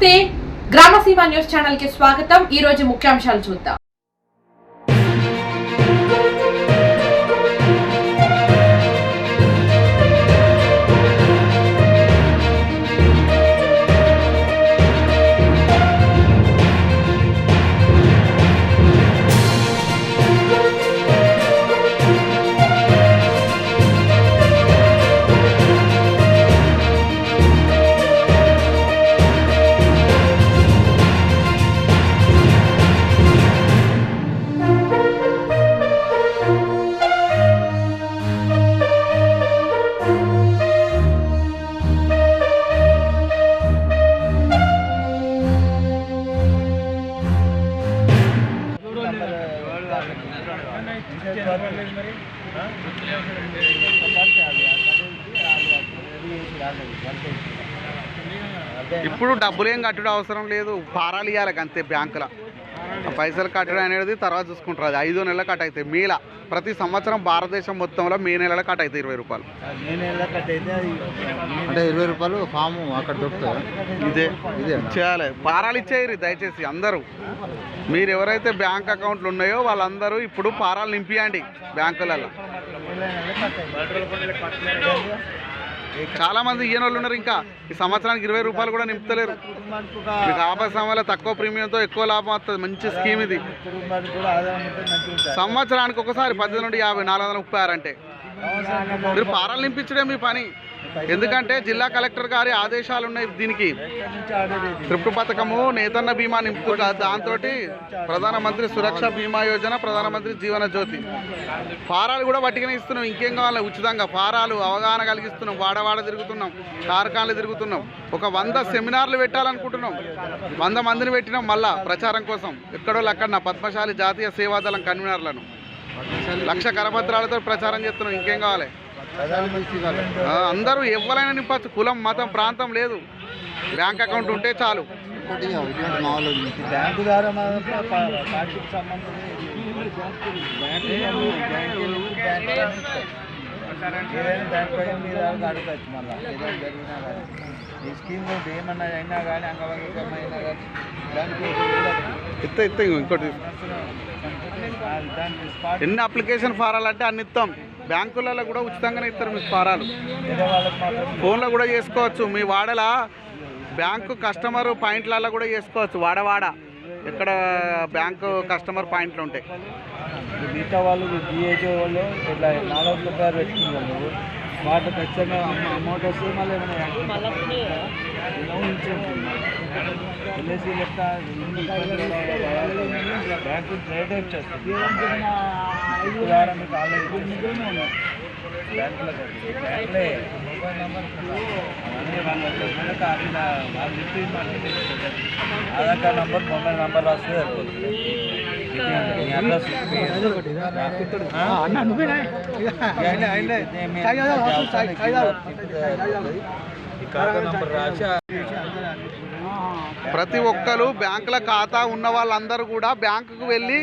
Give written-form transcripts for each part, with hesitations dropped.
నమస్తే గ్రామసీమ news channel కి స్వాగతం। ఈ రోజు ముఖ్యాంశాలు చూద్దాం। ఇప్పుడు డబ్బులు ఏం కట్టడం అవసరం లేదు, ఫారాలు ఇవ్వాలి అంతే। బ్యాంకుల పైసలు కట్టడం అనేది తర్వాత చూసుకుంటారు। అది 5 నెలలు కట్ అవుతాయి। మీలా ప్రతి సంవత్సరం భారతదేశం మొత్తంలో మే నెలలో కట్ అవుతాయి 20 రూపాయలు। అంటే 20 రూపాయలు ఫామ్ అక్కడ దొరుకుతుంది। ఇదే చేయాలి, ఫారాలు ఇచ్చేయరు దయచేసి అందరూ। మీరు ఎవరైతే బ్యాంక్ అకౌంట్లు ఉన్నాయో వాళ్ళందరూ ఇప్పుడు ఫారాలు నింపియండి బ్యాంకులలో। చాలా మంది ఈయన వాళ్ళు ఉన్నారు, ఇంకా ఈ సంవత్సరానికి 20 రూపాయలు కూడా నింపుతలేరు। మీకు ఆపద సమయంలో తక్కువ ప్రీమియంతో ఎక్కువ లాభం వస్తుంది, మంచి స్కీమ్ ఇది। సంవత్సరానికి ఒకసారి 18 నుండి 50 436 అంటే మీరు ఫారాలు నింపించడే మీ పని। ఎందుకంటే జిల్లా కలెక్టర్ గారి ఆదేశాలు ఉన్నాయి దీనికి। త్రిప్టు పథకము, నేతన్న బీమా నింపుతున్నారు, దాంతో ప్రధానమంత్రి సురక్ష బీమా యోజన, ప్రధానమంత్రి జీవన జ్యోతి ఫారాలు కూడా పట్టుకునే ఇస్తున్నాం। ఇంకేం కావాలి, ఉచితంగా ఫారాలు అవగాహన కలిగిస్తున్నాం। వాడవాడ తిరుగుతున్నాం, కార్ఖానాలు తిరుగుతున్నాం। ఒక 100 సెమినార్లు పెట్టాలనుకుంటున్నాం, 100 మందిని పెట్టినాం మళ్ళా ప్రచారం కోసం। ఎక్కడో అక్కడ పద్మశాలి జాతీయ సేవాదళం కన్వీనర్లను 1,00,000 కరపత్రాలతో ప్రచారం చేస్తున్నాం। ఇంకేం కావాలి, అందరూ ఎవరైనా నింపచ్చు, కులం మతం ప్రాంతం లేదు, బ్యాంక్ అకౌంట్ ఉంటే చాలు। బ్యాంకు ద్వారా అడగచ్చు మళ్ళీ ఏదైనా జరిగినా కానీ ఈ స్కీమ్ ఏమన్నా అయినా కానీ అంగవంగం అయినా కానీ దానికి ఇంకోటి ఎన్ని అప్లికేషన్ ఫారాలు అంటే అన్ని ఇస్తాం। బ్యాంకులలో కూడా ఉచితంగానే ఇస్తారు మీకు ఫారాలు, ఫోన్లో కూడా చేసుకోవచ్చు। మీ వాడల బ్యాంకు కస్టమర్ పాయింట్లలో కూడా చేసుకోవచ్చు, వాడవాడ ఎక్కడ బ్యాంకు కస్టమర్ పాయింట్లు ఉంటాయి। మిగతా వాళ్ళు డిఏజీ వాళ్ళు ఇట్లా 4 రూపాయలు పెట్టుకున్నారు, వాటి ఖచ్చితంగా అమౌంట్ వస్తుంది। మళ్ళీ ఎల్ఐసి లెక్క బ్యాంకు ట్రేడ్ వచ్చేస్తుంది ద్వారా మీకు ఆల్రెడీ బ్యాంకులో బ్యాంకులే మొబైల్ నెంబర్ వాళ్ళు చెప్పి Aadhaar card number, mobile number రాస్తే సరిపోతుంది। ప్రతి ఒక్కరు బ్యాంకుల ఖాతా ఉన్న వాళ్ళందరూ కూడా బ్యాంకుకు వెళ్ళి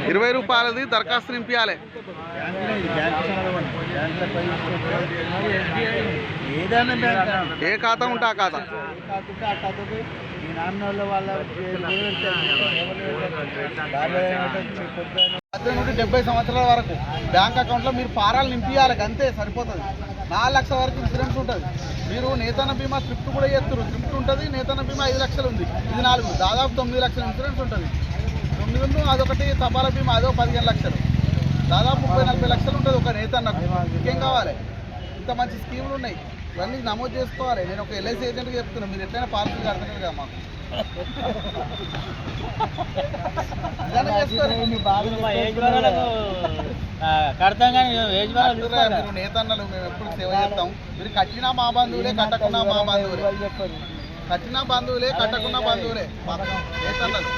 20 రూపాయలది దరఖాస్తు నింపించాలి। ఏ ఖాతా ఉంటే ఆ ఖాతా, మీ నాన్న వాళ్ళ 10 నుండి 70 సంవత్సరాల వరకు బ్యాంక్ అకౌంట్లో మీరు ఫారాలు నింపించాలి అంతే, సరిపోతుంది। 4 లక్షల వరకు ఇన్సూరెన్స్ ఉంటుంది। మీరు నేతన్న బీమా త్రిప్ట్ కూడా చేస్తారు, త్రిప్ట్ ఉంటుంది, నేతన్న బీమా 5 లక్షలు ఉంది, ఇది 4, దాదాపు 9 లక్షల ఇన్సూరెన్స్ ఉంటుంది। 9 అదొకటి, తపాలా బీమా అదో 15 లక్షలు, దాదాపు 30-40 లక్షలు ఉంటుంది ఒక నేతన్నకు। ఇంకేం కావాలి, ఇంత మంచి స్కీములు ఉన్నాయి, ఇవన్నీ నమోదు చేసుకోవాలి। నేను ఒక ఎల్ఐసి ఏజెంట్గా చెప్తున్నాను, మీరు ఎట్లయినా పాలసీలు కడుతున్నారు కదా మాకు। మీరు నేతన్నలు, మేము ఎప్పుడు సేవ చేస్తాం। మీరు కట్టినా మా బంధువులే, కట్టకున్నా మా బంధువులే, కట్టినా బంధువులే, కట్టకున్నా బంధువులే నేతన్నలు।